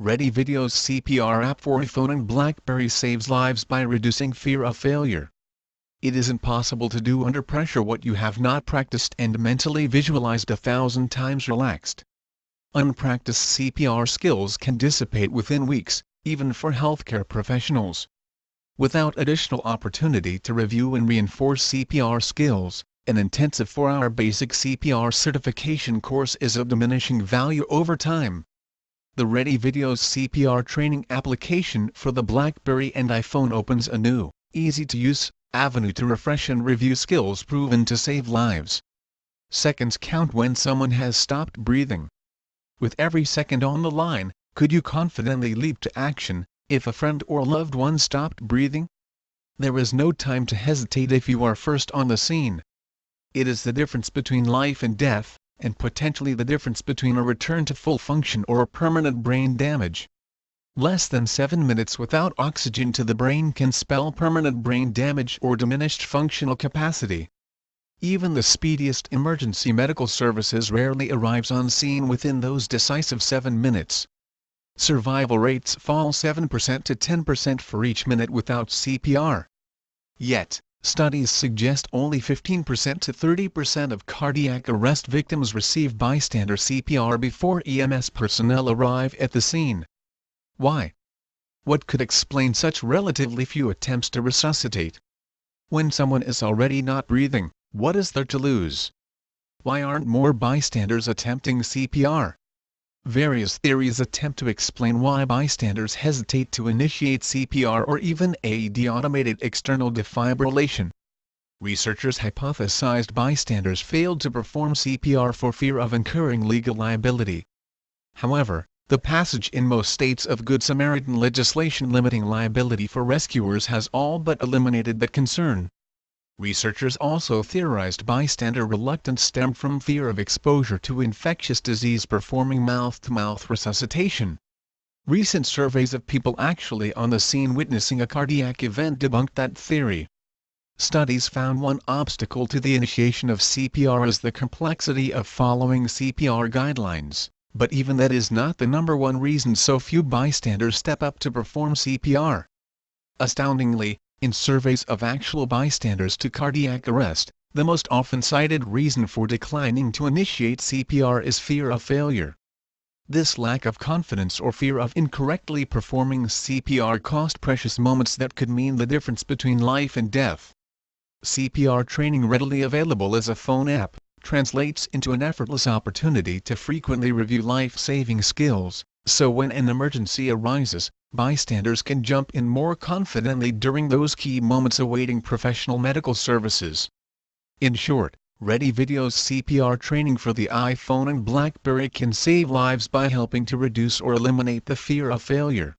Ready Video's CPR app for iPhone and BlackBerry saves lives by reducing fear of failure. It is impossible to do under pressure what you have not practiced and mentally visualized 1,000 times relaxed. Unpracticed CPR skills can dissipate within weeks, even for healthcare professionals. Without additional opportunity to review and reinforce CPR skills, an intensive 4-hour basic CPR certification course is of diminishing value over time. The Ready Videos CPR training application for the BlackBerry and iPhone opens a new, easy-to-use avenue to refresh and review skills proven to save lives. Seconds count when someone has stopped breathing. With every second on the line, could you confidently leap to action if a friend or loved one stopped breathing? There is no time to hesitate if you are first on the scene. It is the difference between life and death, and potentially the difference between a return to full function or a permanent brain damage. Less than 7 minutes without oxygen to the brain can spell permanent brain damage or diminished functional capacity. Even the speediest emergency medical services rarely arrives on scene within those decisive 7 minutes. Survival rates fall 7% to 10% for each minute without CPR. Yet, studies suggest only 15% to 30% of cardiac arrest victims receive bystander CPR before EMS personnel arrive at the scene. Why? What could explain such relatively few attempts to resuscitate? When someone is already not breathing, what is there to lose? Why aren't more bystanders attempting CPR? Various theories attempt to explain why bystanders hesitate to initiate CPR or even AED automated external defibrillation. Researchers hypothesized bystanders failed to perform CPR for fear of incurring legal liability. However, the passage in most states of Good Samaritan legislation limiting liability for rescuers has all but eliminated that concern. Researchers also theorized bystander reluctance stemmed from fear of exposure to infectious disease performing mouth-to-mouth resuscitation. Recent surveys of people actually on the scene witnessing a cardiac event debunked that theory. Studies found one obstacle to the initiation of CPR is the complexity of following CPR guidelines, but even that is not the number one reason so few bystanders step up to perform CPR. Astoundingly, in surveys of actual bystanders to cardiac arrest, the most often cited reason for declining to initiate CPR is fear of failure. This lack of confidence or fear of incorrectly performing CPR cost precious moments that could mean the difference between life and death. CPR training, readily available as a phone app, translates into an effortless opportunity to frequently review life-saving skills, so when an emergency arises, bystanders can jump in more confidently during those key moments awaiting professional medical services. In short, Ready Video's CPR training for the iPhone and BlackBerry can save lives by helping to reduce or eliminate the fear of failure.